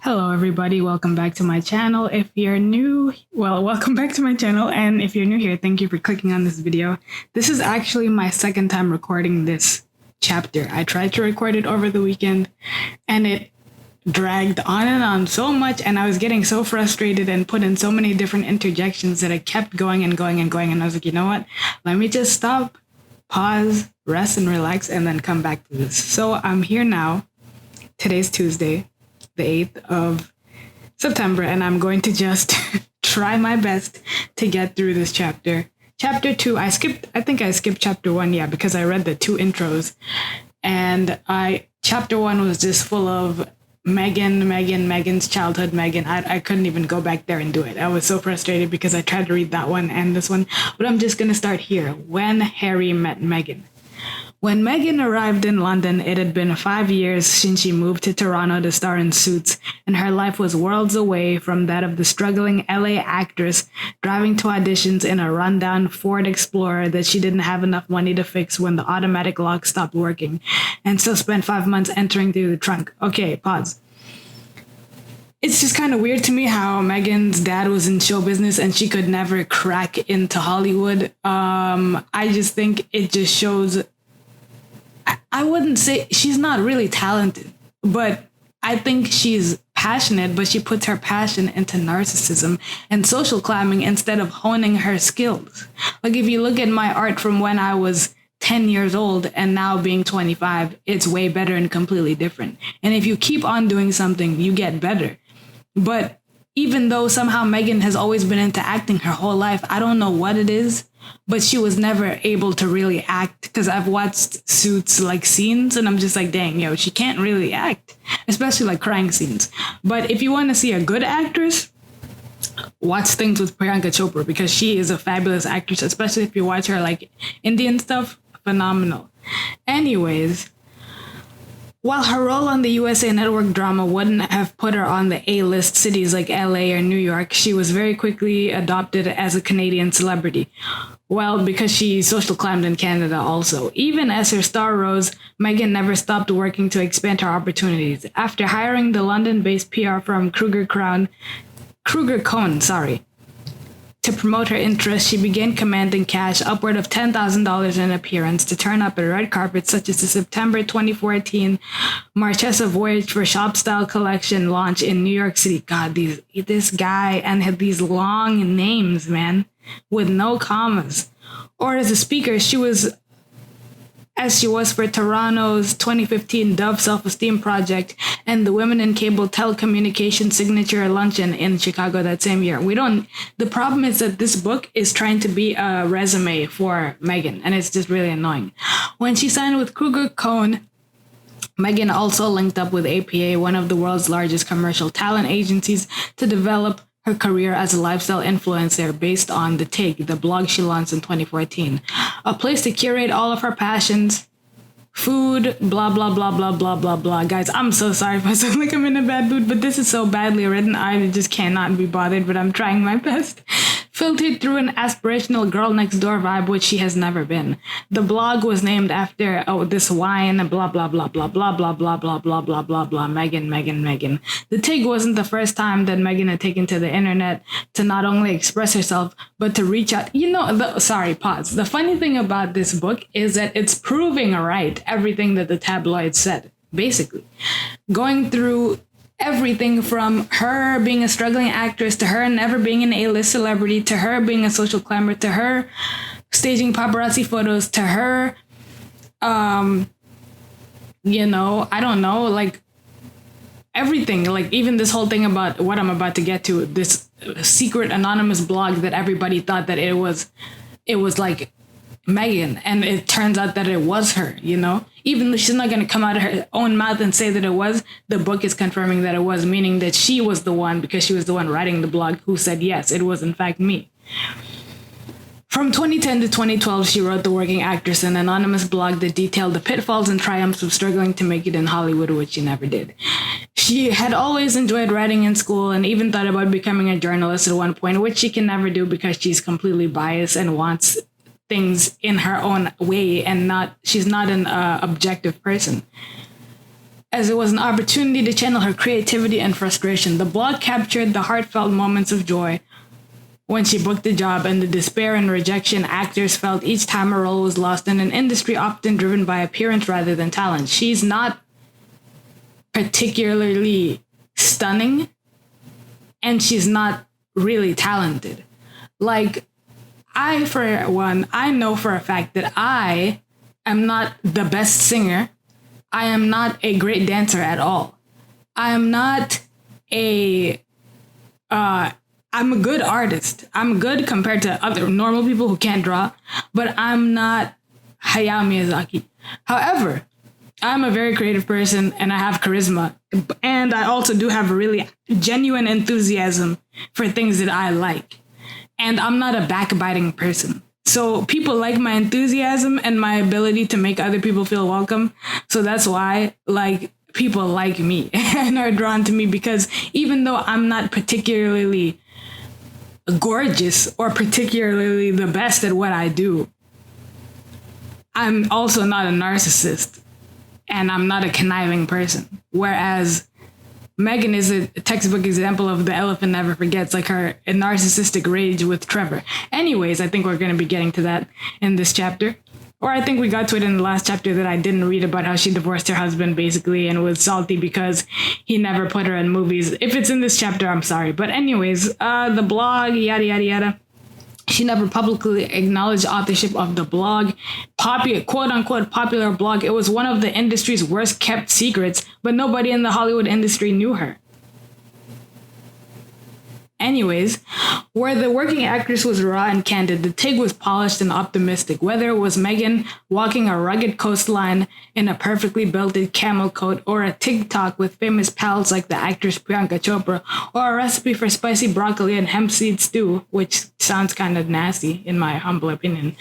Hello, everybody. Welcome back to my channel. If you're new, well, welcome back to my channel. And if you're new here, thank you for clicking on this video. This is actually my second time recording this chapter. I tried to record it over the weekend and it dragged on and on so much. And I was getting so frustrated and put in so many different interjections that I kept going and going and going. And I was like, you know what? Let me just stop, pause, rest and relax, and then come back to this. So I'm here now. Today's Tuesday, the 8th of September, and I'm going to just try my best to get through this chapter. Chapter 2, I think I skipped chapter 1, yeah, because I read the two intros. And chapter 1 was just full of Megan's childhood, Megan. I couldn't even go back there and do it. I was so frustrated because I tried to read that one and this one, but I'm just going to start here. When Harry met Megan. When Megan arrived in London, it had been 5 years since she moved to Toronto to star in Suits, and her life was worlds away from that of the struggling LA actress driving to auditions in a rundown Ford Explorer that she didn't have enough money to fix when the automatic lock stopped working, and so spent 5 months entering through the trunk. Okay, pause. It's just kind of weird to me how Megan's dad was in show business and she could never crack into Hollywood. I just think it just shows... I wouldn't say she's not really talented, but I think she's passionate, but she puts her passion into narcissism and social climbing instead of honing her skills. Like if you look at my art from when I was 10 years old and now being 25, it's way better and completely different. And if you keep on doing something, you get better. But even though somehow Megan has always been into acting her whole life, I don't know what it is, but she was never able to really act, because I've watched Suits like scenes and I'm just like, dang, yo, she can't really act, especially like crying scenes. But if you want to see a good actress, watch things with Priyanka Chopra, because she is a fabulous actress, especially if you watch her like Indian stuff. Phenomenal. Anyways, while her role on the USA Network drama wouldn't have put her on the A-list cities like LA or New York, she was very quickly adopted as a Canadian celebrity. Well, because she social climbed in Canada also. Even as her star rose, Megan never stopped working to expand her opportunities. After hiring the London-based PR firm Kruger Cohn, to promote her interests, she began commanding cash upward of $10,000 an appearance to turn up at red carpets such as the September 2014 Marchesa Voyage for YesStyle collection launch in New York City. God, this guy and had these long names, man, with no commas. Or as a speaker, she was for Toronto's 2015 Dove Self-Esteem Project and the Women in Cable Telecommunications Signature Luncheon in Chicago that same year. The problem is that this book is trying to be a resume for Megan, and it's just really annoying. When she signed with Kruger Cohn, Megan also linked up with APA, one of the world's largest commercial talent agencies, to develop her career as a lifestyle influencer based on The Take, the blog she launched in 2014. A place to curate all of her passions, food, blah, blah, blah, blah, blah, blah, blah. Guys, I'm so sorry if I sound like I'm in a bad mood, but this is so badly written, I just cannot be bothered, but I'm trying my best. Filtered through an aspirational girl next door vibe, which she has never been. The blog was named after this wine, blah, blah, blah, blah, blah, blah, blah, blah, blah, blah, blah, blah, Megan. The Tig wasn't the first time that Megan had taken to the internet to not only express herself, but to reach out. Pause. The funny thing about this book is that it's proving right everything that the tabloids said, basically. Going through everything from her being a struggling actress, to her never being an A-list celebrity, to her being a social climber, to her staging paparazzi photos, to her, I don't know, like everything, like even this whole thing about what I'm about to get to, this secret anonymous blog that everybody thought that it was like Megan, and it turns out that it was her, even though she's not going to come out of her own mouth and say that it was, the book is confirming that it was, meaning that she was the one, because she was the one writing the blog, who said, yes, it was in fact me. From 2010 to 2012, she wrote The Working Actress, an anonymous blog that detailed the pitfalls and triumphs of struggling to make it in Hollywood, which she never did. She had always enjoyed writing in school and even thought about becoming a journalist at one point, which she can never do because she's completely biased and wants things in her own way, and she's not an objective person. as it was an opportunity to channel her creativity and frustration. The blog captured the heartfelt moments of joy when she booked the job and the despair and rejection actors felt each time a role was lost in an industry often driven by appearance rather than talent. She's not particularly stunning, and she's not really talented. Like, for one, I know for a fact that I am not the best singer. I am not a great dancer at all. I am not I'm a good artist. I'm good compared to other normal people who can't draw, but I'm not Hayao Miyazaki. However, I'm a very creative person and I have charisma. And I also do have a really genuine enthusiasm for things that I like. And I'm not a backbiting person. So people like my enthusiasm and my ability to make other people feel welcome. So that's why, like, people like me and are drawn to me, because even though I'm not particularly gorgeous or particularly the best at what I do, I'm also not a narcissist and I'm not a conniving person. Whereas Megan is a textbook example of the elephant never forgets, like her narcissistic rage with Trevor. Anyways, I think we're going to be getting to that in this chapter. Or I think we got to it in the last chapter that I didn't read, about how she divorced her husband basically and was salty because he never put her in movies. If it's in this chapter, I'm sorry. But anyways, the blog, yada, yada, yada. She never publicly acknowledged authorship of the blog. Quote unquote popular blog. It was one of the industry's worst kept secrets, but nobody in the Hollywood industry knew her. Anyways, where the working actress was raw and candid, the Tig was polished and optimistic. Whether it was Megan walking a rugged coastline in a perfectly belted camel coat, or a TikTok with famous pals like the actress Priyanka Chopra, or a recipe for spicy broccoli and hemp seed stew, which sounds kind of nasty in my humble opinion.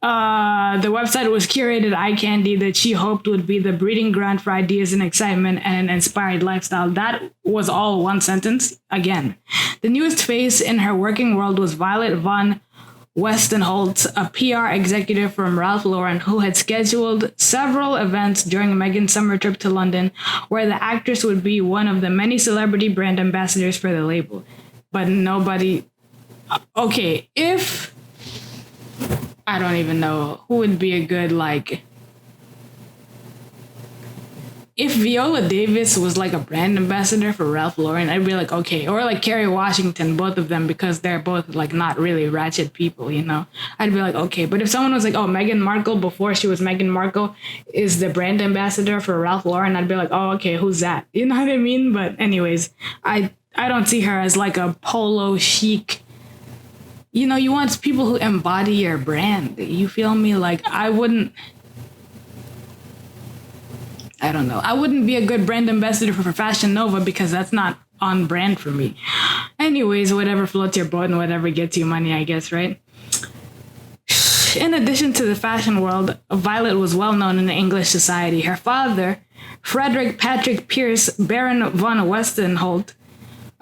The website was curated eye candy that she hoped would be the breeding ground for ideas and excitement and an inspired lifestyle. That was all one sentence. Again, the newest face in her working world was Violet von Westenholz, a PR executive from Ralph Lauren who had scheduled several events during Megan's summer trip to London, where the actress would be one of the many celebrity brand ambassadors for the label. But nobody... Okay, if... I don't even know who would be a good, like... If Viola Davis was like a brand ambassador for Ralph Lauren, I'd be like, okay. Or like Kerry Washington, both of them, because they're both like not really ratchet people, you know? I'd be like, okay. But if someone was like, oh, Meghan Markle, before she was Meghan Markle, is the brand ambassador for Ralph Lauren, I'd be like, oh, okay, who's that? You know what I mean? But anyways, I don't see her as like a polo chic. You know, you want people who embody your brand. You feel me? Like, I don't know. I wouldn't be a good brand ambassador for Fashion Nova because that's not on brand for me. Anyways, whatever floats your boat and whatever gets you money, I guess, right? In addition to the fashion world, Violet was well known in the English society. Her father, Frederick Patrick Pierce, Baron von Westenholt,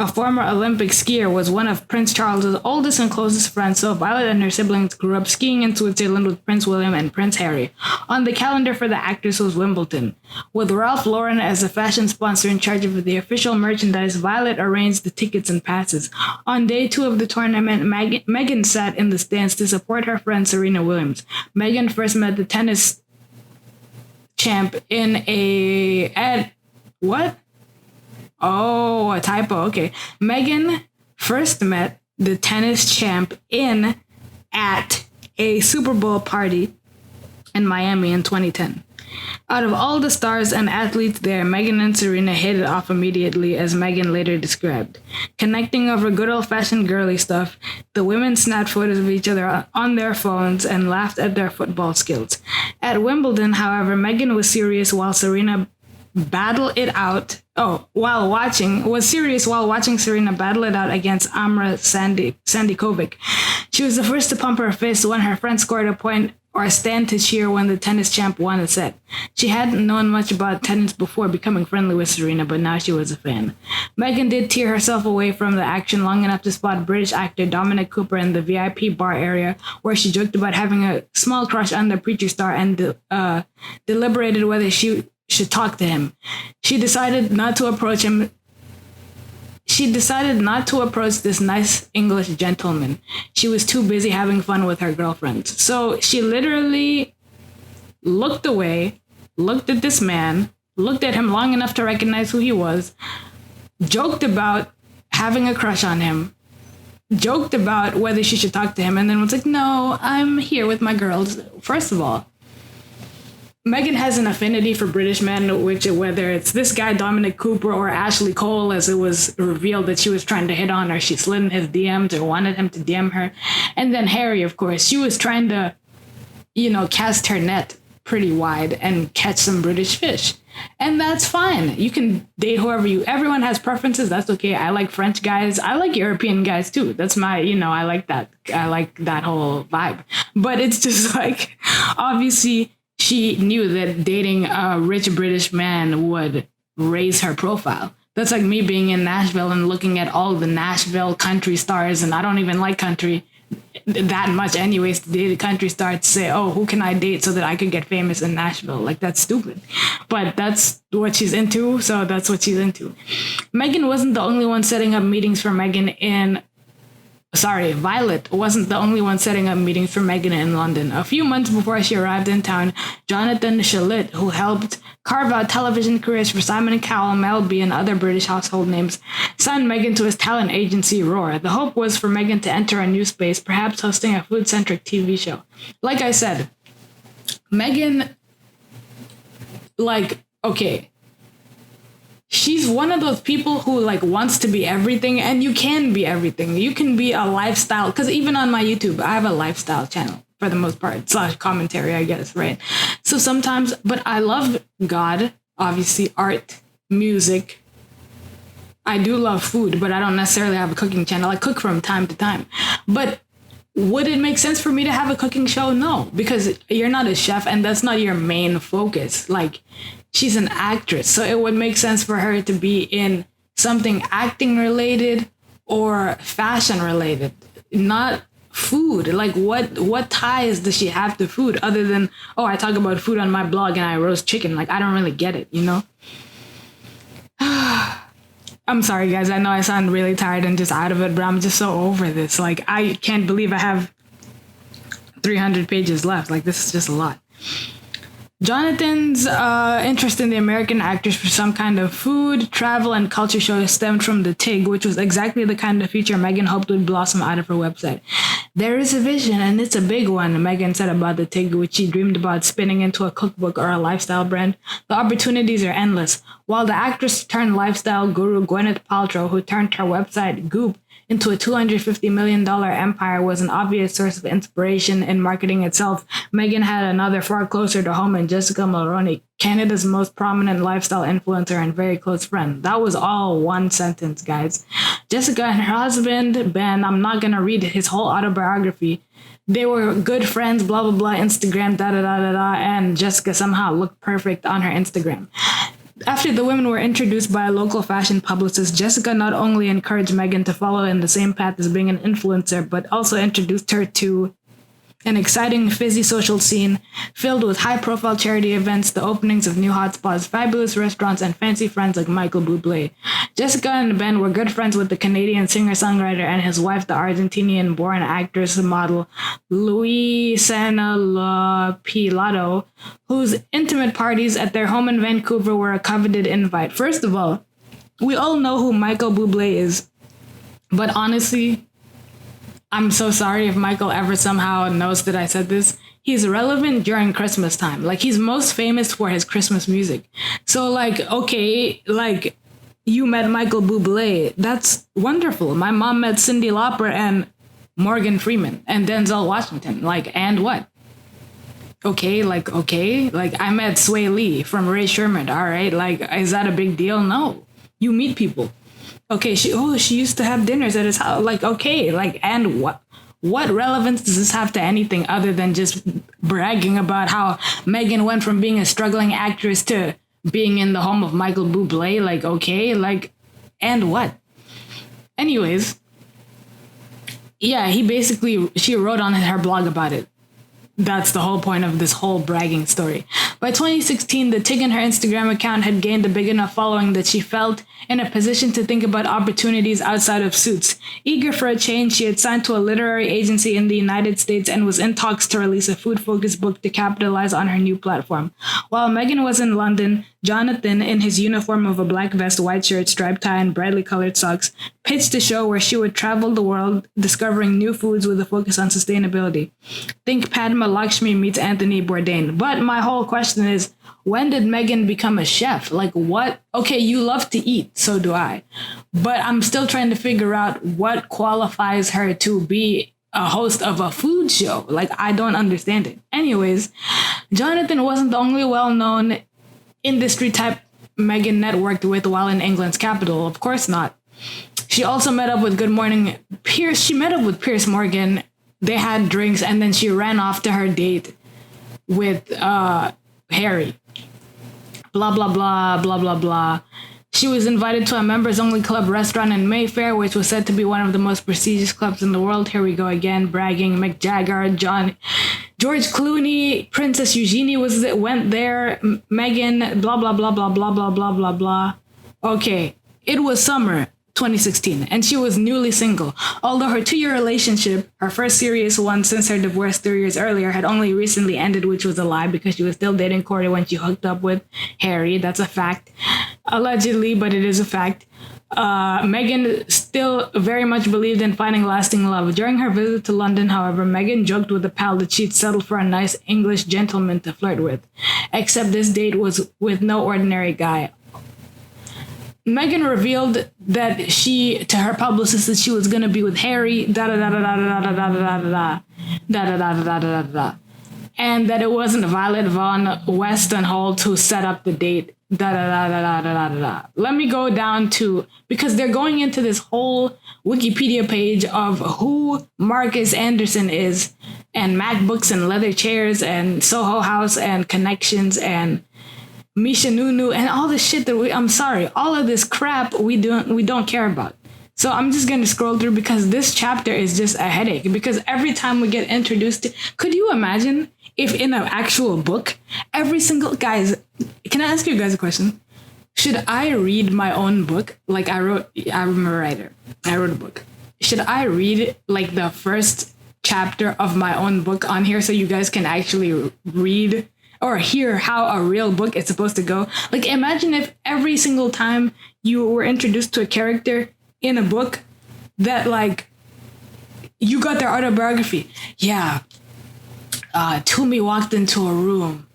a former Olympic skier, was one of Prince Charles's oldest and closest friends, so Violet and her siblings grew up skiing in Switzerland with Prince William and Prince Harry. On the calendar for the actress was Wimbledon. With Ralph Lauren as the fashion sponsor in charge of the official merchandise, Violet arranged the tickets and passes. On day 2 of the tournament, Megan sat in the stands to support her friend Serena Williams. Megan first met the tennis champ Oh, a typo. Okay. Megan first met the tennis champ at a Super Bowl party in Miami in 2010. Out of all the stars and athletes there, Megan and Serena hit it off immediately, as Megan later described. Connecting over good old-fashioned girly stuff, the women snapped photos of each other on their phones and laughed at their football skills. At Wimbledon, however, Megan was serious while Serena battle it out. While watching Serena battle it out against Amra Sandikovic. She was the first to pump her fist when her friend scored a point or stand to cheer when the tennis champ won a set. She hadn't known much about tennis before becoming friendly with Serena, but now she was a fan. Megan did tear herself away from the action long enough to spot British actor Dominic Cooper in the VIP bar area, where she joked about having a small crush on the preacher star and deliberated whether she should talk to him. She decided not to approach him. She decided not to approach this nice English gentleman. She was too busy having fun with her girlfriends. So she literally looked away, looked at this man, looked at him long enough to recognize who he was, joked about having a crush on him, joked about whether she should talk to him, and then was like, no, I'm here with my girls. First of all, Meghan has an affinity for British men, which whether it's this guy, Dominic Cooper, or Ashley Cole, as it was revealed that she was trying to hit on, or she slid in his DMs or wanted him to DM her. And then Harry, of course, she was trying to, cast her net pretty wide and catch some British fish. And that's fine. You can date everyone has preferences. That's okay. I like French guys. I like European guys too. That's my, I like that. I like that whole vibe. But it's just like, obviously, she knew that dating a rich British man would raise her profile. That's like me being in Nashville and looking at all the Nashville country stars, and I don't even like country that much anyways, to date a country star to say, oh, who can I date so that I could get famous in Nashville? Like, that's stupid. But that's what she's into, so that's what she's into. Meghan wasn't the only one setting up meetings for Violet wasn't the only one setting up meetings for Meghan in London. A few months before she arrived in town, Jonathan Shalit, who helped carve out television careers for Simon Cowell, Mel B, and other British household names, signed Meghan to his talent agency, Roar. The hope was for Meghan to enter a new space, perhaps hosting a food-centric TV show. Like I said, Meghan, okay, she's one of those people who wants to be everything, and you can be everything. You can be a lifestyle, because even on my YouTube, I have a lifestyle channel for the most part, / commentary, I guess, right? So sometimes, but I love God, obviously, art, music. I do love food, but I don't necessarily have a cooking channel. I cook from time to time. But would it make sense for me to have a cooking show? No, because you're not a chef and that's not your main focus. She's an actress, so it would make sense for her to be in something acting related or fashion related, not food. What ties does she have to food other than, oh, I talk about food on my blog and I roast chicken? I don't really get it, I'm sorry, guys. I know I sound really tired and just out of it, but I'm just so over this. I can't believe I have 300 pages left. This is just a lot. Jonathan's interest in the American actors for some kind of food, travel, and culture show stemmed from the TIG, which was exactly the kind of feature Meghan hoped would blossom out of her website. There is a vision, and it's a big one, Meghan said about the TIG, which she dreamed about spinning into a cookbook or a lifestyle brand. The opportunities are endless. While the actress turned lifestyle guru Gwyneth Paltrow, who turned her website Goop into a $250 million empire, was an obvious source of inspiration in marketing itself, Meghan had another far closer to home in Jessica Mulroney, Canada's most prominent lifestyle influencer and very close friend. That was all one sentence, guys. Jessica and her husband, Ben, I'm not going to read his whole autobiography. They were good friends, blah, blah, blah, Instagram, da-da-da-da-da, and Jessica somehow looked perfect on her Instagram. After the women were introduced by a local fashion publicist, Jessica not only encouraged Meghan to follow in the same path as being an influencer, but also introduced her to an exciting, fizzy social scene filled with high-profile charity events, the openings of new hotspots, fabulous restaurants, and fancy friends like Michael Bublé. Jessica and Ben were good friends with the Canadian singer-songwriter and his wife, the Argentinian-born actress and model Luisana Pilato, whose intimate parties at their home in Vancouver were a coveted invite. First of all, we all know who Michael Bublé is, but honestly, I'm so sorry if Michael ever somehow knows that I said this. He's relevant during Christmas time. He's most famous for his Christmas music. So, okay, you met Michael Bublé. That's wonderful. My mom met Cyndi Lauper and Morgan Freeman and Denzel Washington. And what? Okay, I met Sway Lee from Ray Sherman. All right, is that a big deal? No. You meet people. Okay, she used to have dinners at his house. And what relevance does this have to anything other than just bragging about how Meghan went from being a struggling actress to being in the home of Michael Bublé? And what? Anyways, yeah, she wrote on her blog about it. That's the whole point of this whole bragging story. By 2016, the tick in her Instagram account had gained a big enough following that she felt in a position to think about opportunities outside of Suits. Eager for a change, she had signed to a literary agency in the United States and was in talks to release a food-focused book to capitalize on her new platform. While Megan was in London, Jonathan, in his uniform of a black vest, white shirt, striped tie, and brightly colored socks, pitched a show where she would travel the world discovering new foods with a focus on sustainability. Think Padma Lakshmi meets Anthony Bourdain. But my whole question is, when did Megan become a chef? Like, what? Okay, you love to eat, so do I. But I'm still trying to figure out what qualifies her to be a host of a food show. Like, I don't understand it. Anyways, Jonathan wasn't the only well-known industry type Megan networked with while in England's capital. Of course not. She also met up with Good Morning Pierce. She met up with Piers Morgan. They had drinks, and then she ran off to her date with Harry. Blah, blah, blah, blah, blah, blah. She was invited to a members-only club restaurant in Mayfair, which was said to be one of the most prestigious clubs in the world. Here we go again, bragging. Mick Jagger, George Clooney, Princess Eugenie went there. Megan, blah, blah, blah, blah, blah, blah, blah, blah, blah. Okay, it was summer 2016, and she was newly single. Although her 2-year relationship, her first serious one since her divorce 3 years earlier, had only recently ended, which was a lie because she was still dating Corey when she hooked up with Harry. That's a fact. Allegedly, but it is a fact. Megan still very much believed in finding lasting love. During her visit to London, however, Megan joked with a pal that she'd settled for a nice English gentleman to flirt with. Except this date was with no ordinary guy. Megan revealed that to her publicist that she was going to be with Harry, and that it wasn't Violet Von Westenholt who set up the date. Let me go down to, because they're going into this whole Wikipedia page of who Marcus Anderson is, and MacBooks and leather chairs and Soho House and connections and Misha Nunu and all the shit that all of this crap we don't care about. So I'm just going to scroll through because this chapter is just a headache, because every time we get introduced to, could you imagine if in an actual book, every single, guys, can I ask you guys a question? Should I read my own book? Like I'm a writer. I wrote a book. Should I read like the first chapter of my own book on here so you guys can actually read or hear how a real book is supposed to go? Like, imagine if every single time you were introduced to a character in a book that, like, you got their autobiography. Yeah. Tumi walked into a room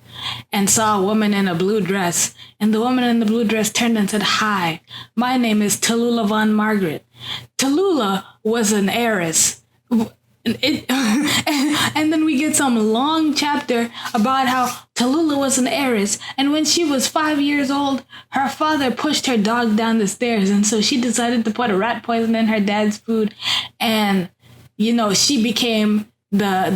and saw a woman in a blue dress, and the woman in the blue dress turned and said, "Hi, my name is Tallulah Von Margaret." Tallulah was an heiress. And then we get some long chapter about how Tallulah was an heiress, and when she was 5 years old, her father pushed her dog down the stairs, and so she decided to put a rat poison in her dad's food, and she became the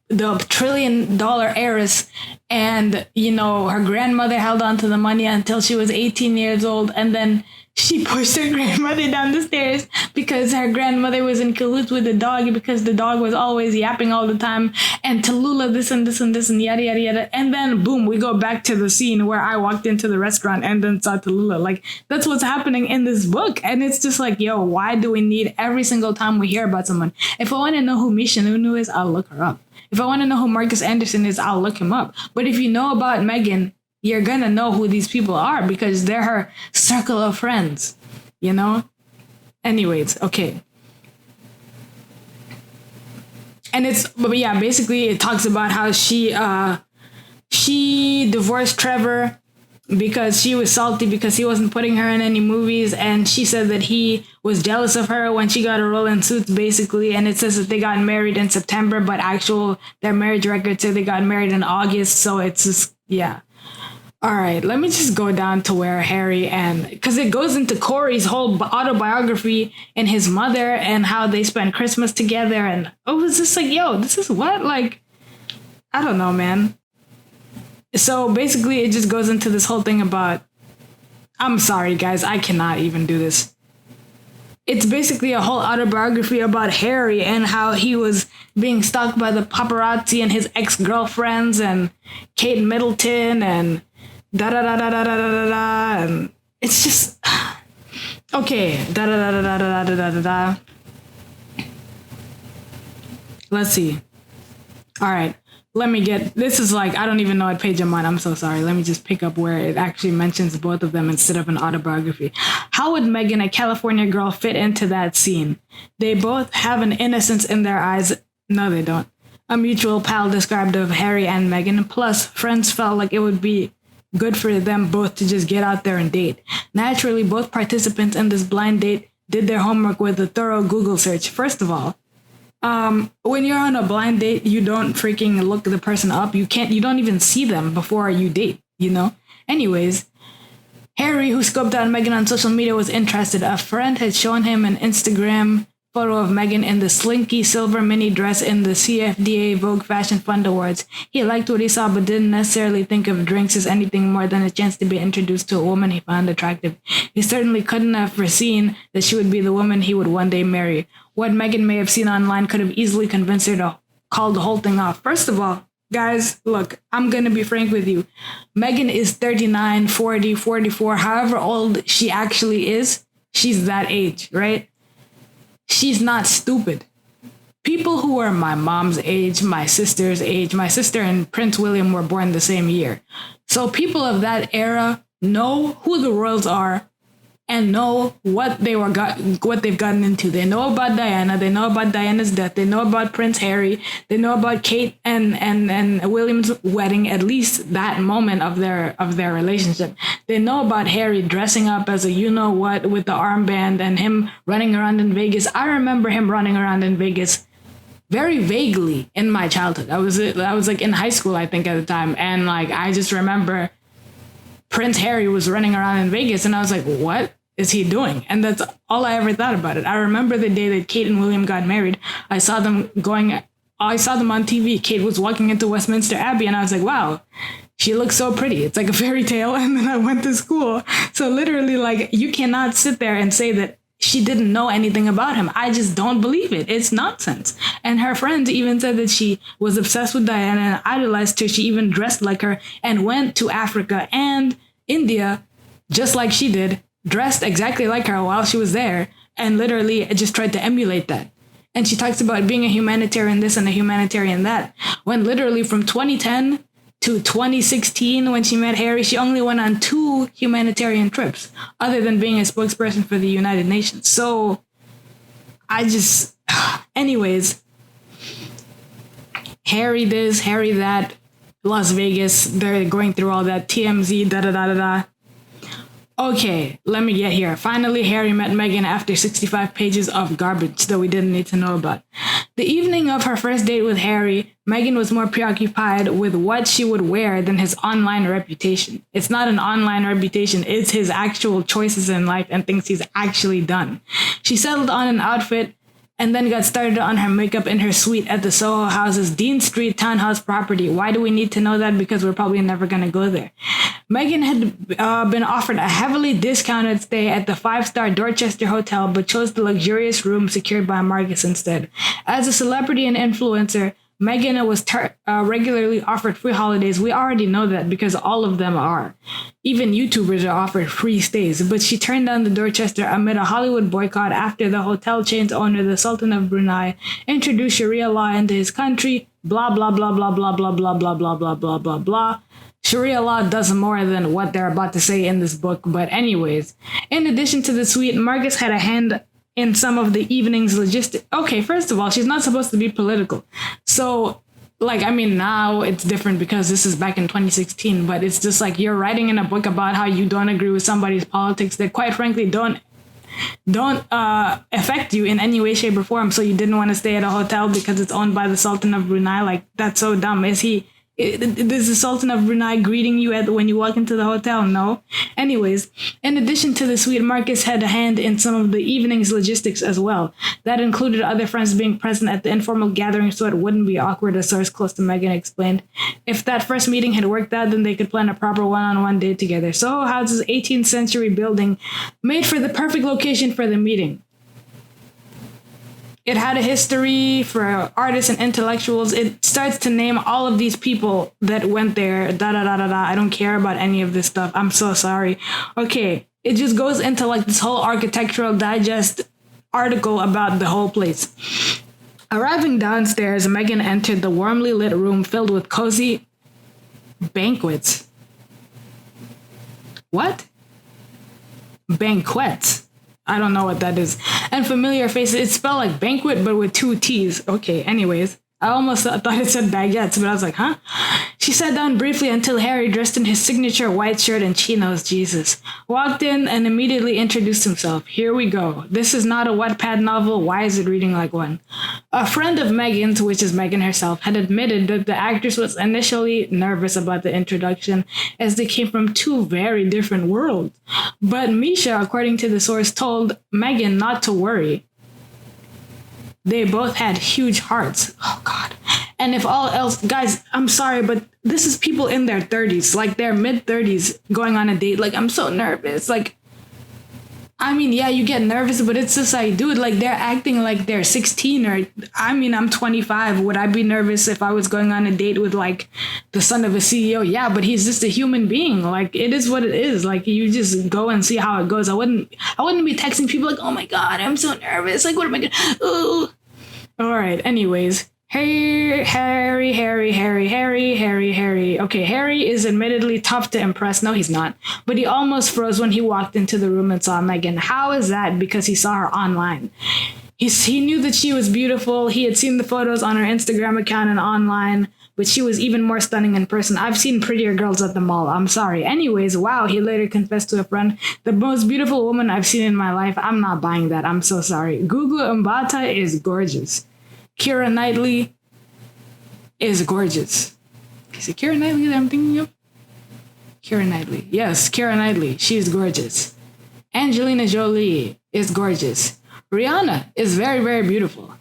$1 trillion heiress, and her grandmother held on to the money until she was 18 years old, and then she pushed her grandmother down the stairs because her grandmother was in cahoots with the dog, because the dog was always yapping all the time, and Tallulah this and this and this and yada yada yada. And then boom, we go back to the scene where I walked into the restaurant and then saw Tallulah. Like, that's what's happening in this book. And it's just like, yo, why do we need every single time we hear about someone? If I want to know who Misha Nunu is, I'll look her up. If I want to know who Marcus Anderson is, I'll look him up. But if you know about Megan, you're gonna know who these people are because they're her circle of friends, Anyways, okay. And basically it talks about how she divorced Trevor because she was salty because he wasn't putting her in any movies, and she said that he was jealous of her when she got a role in Suits, basically. And it says that they got married in September, but their marriage record said they got married in August, so it's just, yeah. All right, let me just go down to where Harry because it goes into Corey's whole autobiography and his mother and how they spent Christmas together. And it was just like, yo, this is what? Like, I don't know, man. So basically it just goes into this whole thing about, I'm sorry, guys, I cannot even do this. it's basically a whole autobiography about Harry and how he was being stalked by the paparazzi and his ex-girlfriends and Kate Middleton and da da da da da da da da, and it's just okay. Da da da da da da da da da. Let's see. All right. Let me get, this is like, I don't even know what page I'm on. I'm so sorry. Let me just pick up where it actually mentions both of them instead of an autobiography. How would Megan, a California girl, fit into that scene? They both have an innocence in their eyes. No, they don't. A mutual pal described of Harry and Megan. Plus, friends felt like it would be good for them both to just get out there and date. Naturally, both participants in this blind date did their homework with a thorough Google search. First of all, when you're on a blind date, you don't freaking look the person up. You don't even see them before you date, you know? Anyways, Harry, who scoped out Megan on social media, was interested. A friend had shown him an Instagram photo of Megan in the slinky silver mini dress in the CFDA Vogue Fashion Fund Awards. He liked what he saw, but didn't necessarily think of drinks as anything more than a chance to be introduced to a woman he found attractive. He certainly couldn't have foreseen that she would be the woman he would one day marry. What Megan may have seen online could have easily convinced her to call the whole thing off. First of all, guys, look, I'm going to be frank with you. Megan is 39, 40, 44, however old she actually is. She's that age, right? She's not stupid. People who are my mom's age, my sister's age, my sister and Prince William were born the same year. So people of that era know who the royals are and know what they've gotten into. They know about Diana. They know about Diana's death. They know about Prince Harry. They know about Kate and William's wedding, at least that moment of their relationship. They know about Harry dressing up as a you-know-what with the armband and him running around in Vegas. I remember him running around in Vegas very vaguely in my childhood. I was like in high school, I think, at the time. And like, I just remember Prince Harry was running around in Vegas and I was like, what is he doing? And that's all I ever thought about it. I remember the day that Kate and William got married. I saw them on TV. Kate was walking into Westminster Abbey and I was like, wow, she looks so pretty. It's like a fairy tale. And then I went to school. So literally, like, you cannot sit there and say that she didn't know anything about him. I just don't believe it. It's nonsense. And her friends even said that she was obsessed with Diana and idolized her. She even dressed like her and went to Africa and India just like she did, dressed exactly like her while she was there, and literally just tried to emulate that. And she talks about being a humanitarian this and a humanitarian that, when literally from 2010 to 2016, when she met Harry, she only went on 2 humanitarian trips, other than being a spokesperson for the United Nations. So anyways, Harry this, Harry that, Las Vegas, they're going through all that TMZ, da-da-da-da-da. Okay, let me get here. Finally, Harry met Megan after 65 pages of garbage that we didn't need to know about. The evening of her first date with Harry, Megan was more preoccupied with what she would wear than his online reputation. It's not an online reputation, it's his actual choices in life and things he's actually done. She settled on an outfit and then got started on her makeup in her suite at the Soho House's Dean Street townhouse property. Why do we need to know that? Because we're probably never going to go there. Megan had been offered a heavily discounted stay at the 5-star Dorchester Hotel, but chose the luxurious room secured by Marcus instead. As a celebrity and influencer, Megan was regularly offered free holidays. We already know that because all of them are. Even YouTubers are offered free stays. But she turned down the Dorchester amid a Hollywood boycott after the hotel chain's owner, the Sultan of Brunei, introduced Sharia law into his country. Blah, blah, blah, blah, blah, blah, blah, blah, blah, blah, blah, blah, blah. Sharia law does more than what they're about to say in this book. But anyways, in addition to the suite, Marcus had a hand in some of the evening's logistics. Okay, first of all, she's not supposed to be political. So, like, I mean, now it's different because this is back in 2016, but it's just like you're writing in a book about how you don't agree with somebody's politics that quite frankly don't affect you in any way, shape, or form. So you didn't want to stay at a hotel because it's owned by the Sultan of Brunei. Like, that's so dumb. Is the Sultan of Brunei greeting you when you walk into the hotel? No. Anyways, in addition to the suite, Marcus had a hand in some of the evening's logistics as well. That included other friends being present at the informal gathering so it wouldn't be awkward, a source close to Megan explained. If that first meeting had worked out, then they could plan a proper one-on-one date together. Soho House's 18th century building made for the perfect location for the meeting. It had a history for artists and intellectuals. It starts to name all of these people that went there. Da da da da da. I don't care about any of this stuff. I'm so sorry. Okay, it just goes into like this whole architectural digest article about the whole place. Arriving downstairs, Megan entered the warmly lit room filled with cozy banquets. What? Banquets. I don't know what that is. And familiar faces. It's spelled like banquet, but with 2 T's. Okay, anyways. I almost thought it said baguettes, but I was like, huh? She sat down briefly until Harry, dressed in his signature white shirt and chinos, Jesus, walked in and immediately introduced himself. Here we go. This is not a Wattpad novel. Why is it reading like one? A friend of Megan's, which is Megan herself, had admitted that the actress was initially nervous about the introduction as they came from 2 very different worlds. But Misha, according to the source, told Megan not to worry. They both had huge hearts. Oh, God. And if all else, guys, I'm sorry, but this is people in their 30s, like their mid-30s going on a date. Like, I'm so nervous. Like, I mean, yeah, you get nervous, but it's just like, dude, like they're acting like they're 16 or, I mean, I'm 25. Would I be nervous if I was going on a date with like the son of a CEO? Yeah, but he's just a human being. Like, it is what it is. Like, you just go and see how it goes. I wouldn't be texting people like, oh my God, I'm so nervous. Like, what am I going to, ooh. All right. Anyways, Harry. Okay, Harry is admittedly tough to impress. No, he's not. But he almost froze when he walked into the room and saw Megan. How is that? Because he saw her online. He knew that she was beautiful. He had seen the photos on her Instagram account and online, but she was even more stunning in person. I've seen prettier girls at the mall. I'm sorry. Anyways, wow, he later confessed to a friend, the most beautiful woman I've seen in my life. I'm not buying that. I'm so sorry. Gugu Mbata is gorgeous. Keira Knightley is gorgeous. Is it Keira Knightley that I'm thinking of? Keira Knightley. Yes, Keira Knightley. She's gorgeous. Angelina Jolie is gorgeous. Rihanna is very, very beautiful.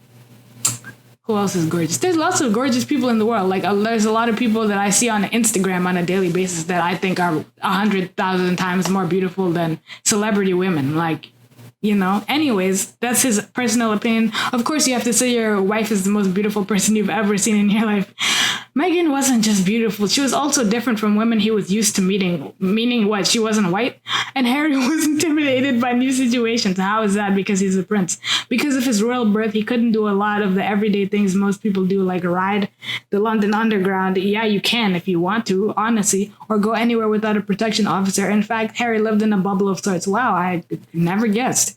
Who else is gorgeous? There's lots of gorgeous people in the world. Like, there's a lot of people that I see on Instagram on a daily basis that I think are 100,000 times more beautiful than celebrity women. Like, you know, anyways, that's his personal opinion. Of course, you have to say your wife is the most beautiful person you've ever seen in your life. Megan wasn't just beautiful. She was also different from women he was used to meeting. Meaning what? She wasn't white? And Harry was intimidated by new situations. How is that? Because he's a prince. Because of his royal birth, he couldn't do a lot of the everyday things most people do, like ride the London Underground. Yeah, you can if you want to, honestly, or go anywhere without a protection officer. In fact, Harry lived in a bubble of sorts. Wow, I never guessed.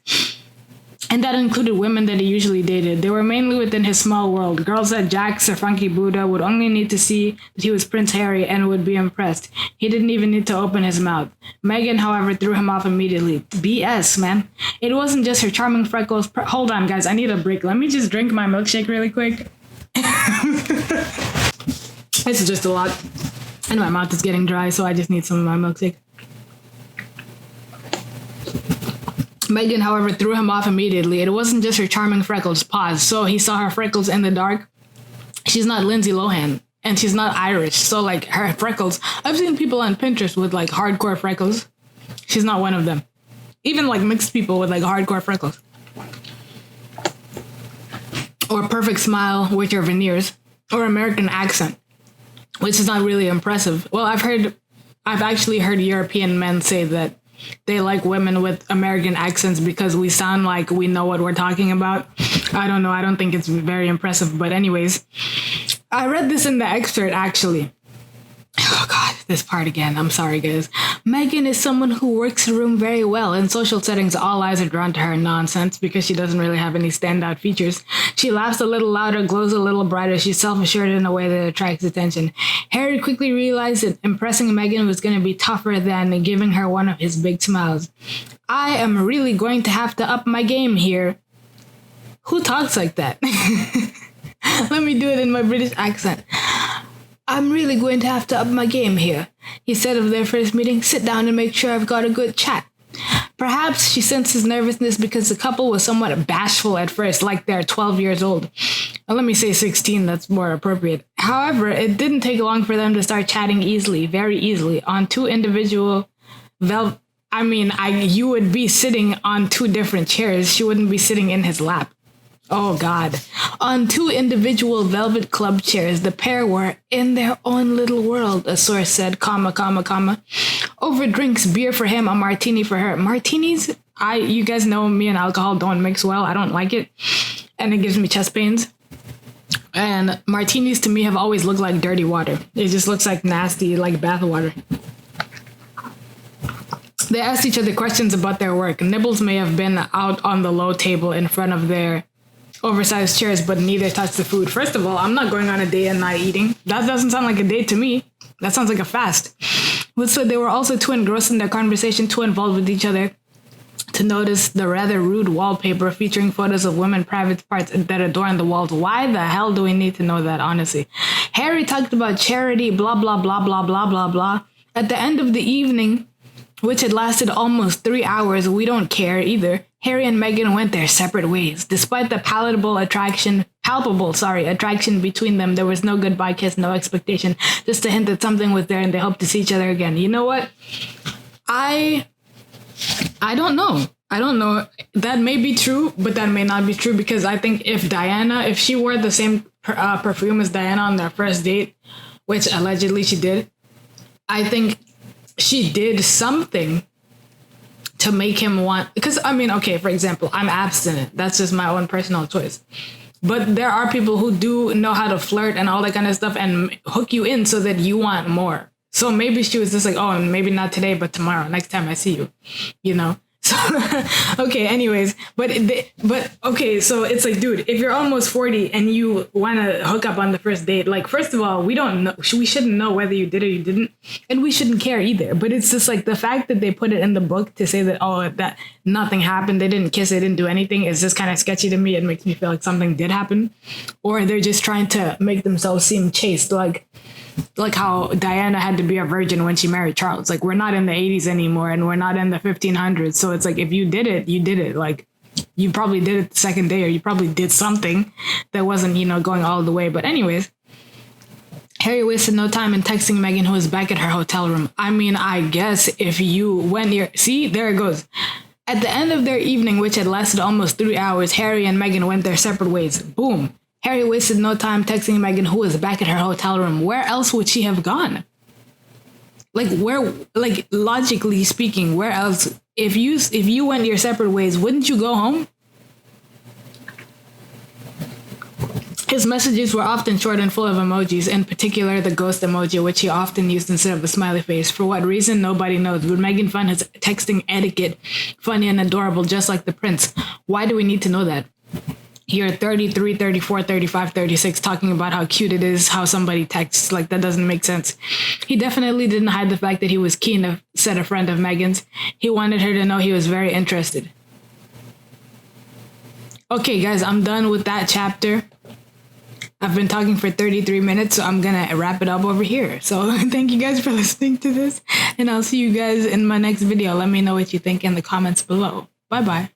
And that included women that he usually dated. They were mainly within his small world. Girls that Jax or Funky Buddha would only need to see that he was Prince Harry and would be impressed. He didn't even need to open his mouth. Megan, however, threw him off immediately. BS, man. It wasn't just her charming freckles. Hold on, guys. I need a break. Let me just drink my milkshake really quick. This is just a lot. And my mouth is getting dry, so I just need some of my milkshake. Megan, however, threw him off immediately. It wasn't just her charming freckles. Pause. So he saw her freckles in the dark. She's not Lindsay Lohan, and she's not Irish. So, like, her freckles. I've seen people on Pinterest with, like, hardcore freckles. She's not one of them. Even, like, mixed people with, like, hardcore freckles. Or perfect smile with your veneers. Or American accent, which is not really impressive. Well, I've actually heard European men say that they like women with American accents because we sound like we know what we're talking about. I don't know. I don't think it's very impressive. But anyways, I read this in the excerpt, actually. Oh, God, this part again. I'm sorry, guys. Megan is someone who works the room very well. In social settings, all eyes are drawn to her nonsense because she doesn't really have any standout features. She laughs a little louder, glows a little brighter. She's self-assured in a way that attracts attention. Harry quickly realized that impressing Megan was going to be tougher than giving her one of his big smiles. I am really going to have to up my game here. Who talks like that? Let me do it in my British accent. I'm really going to have to up my game here, he said of their first meeting. Sit down and make sure I've got a good chat. Perhaps she sensed his nervousness because the couple was somewhat bashful at first, like they're 12 years old. Well, let me say 16, that's more appropriate. However, it didn't take long for them to start chatting easily, very easily, on two individual you would be sitting on two different chairs. She wouldn't be sitting in his lap. Oh God. On two individual velvet club chairs, the pair were in their own little world, a source said, comma. Over drinks, beer for him, a martini for her. Martinis, you guys know me and alcohol don't mix well. I don't like it. And it gives me chest pains. And martinis to me have always looked like dirty water. It just looks like nasty, like bath water. They asked each other questions about their work. Nibbles may have been out on the low table in front of their oversized chairs, but neither touched the food. First of all, I'm not going on a date and not eating. That doesn't sound like a date to me. That sounds like a fast. So they were also too engrossed in their conversation, too involved with each other, to notice the rather rude wallpaper featuring photos of women private parts that adorn the walls. Why the hell do we need to know that, honestly? Harry talked about charity, blah, blah, blah, blah, blah, blah, blah. At the end of the evening, which had lasted almost 3 hours, we don't care either, Harry and Meghan went their separate ways. Despite the palpable attraction between them, there was no goodbye kiss, no expectation, just a hint that something was there and they hoped to see each other again. You know what? I don't know. I don't know. That may be true, but that may not be true, because I think if she wore the same perfume as Diana on their first date, which allegedly she did, I think she did something to make him want, because I mean, okay, for example, I'm abstinent. That's just my own personal choice. But there are people who do know how to flirt and all that kind of stuff and hook you in so that you want more. So maybe she was just like, oh, maybe not today, but tomorrow, next time I see you, you know? So, okay, anyways, but okay, so it's like, dude, if you're almost 40 and you want to hook up on the first date, like, first of all, we don't know, we shouldn't know whether you did or you didn't, and we shouldn't care either. But it's just like the fact that they put it in the book to say that, oh, that nothing happened, they didn't kiss, they didn't do anything, is just kind of sketchy to me. It makes me feel like something did happen, or they're just trying to make themselves seem chaste, like how Diana had to be a virgin when she married Charles. Like, we're not in the 80s anymore, and we're not in the 1500s. So it's like, if you did it, you did it. Like, you probably did it the second day, or you probably did something that wasn't, going all the way. But anyways, Harry wasted no time in texting Meghan, who was back at her hotel room. I mean, I guess if you went here, see, there it goes. At the end of their evening, which had lasted almost 3 hours, Harry and Meghan went their separate ways. Boom. Harry wasted no time texting Meghan, who was back at her hotel room. Where else would she have gone? Like, logically speaking, where else? If you went your separate ways, wouldn't you go home? His messages were often short and full of emojis, in particular the ghost emoji, which he often used instead of a smiley face. For what reason, nobody knows. Would Meghan find his texting etiquette funny and adorable, just like the prince? Why do we need to know that? You're 33, 34, 35, 36, talking about how cute it is, how somebody texts. Like, that doesn't make sense. He definitely didn't hide the fact that he was keen, said a friend of Meghan's. He wanted her to know he was very interested. Okay, guys, I'm done with that chapter. I've been talking for 33 minutes, so I'm going to wrap it up over here. So thank you guys for listening to this, and I'll see you guys in my next video. Let me know what you think in the comments below. Bye-bye.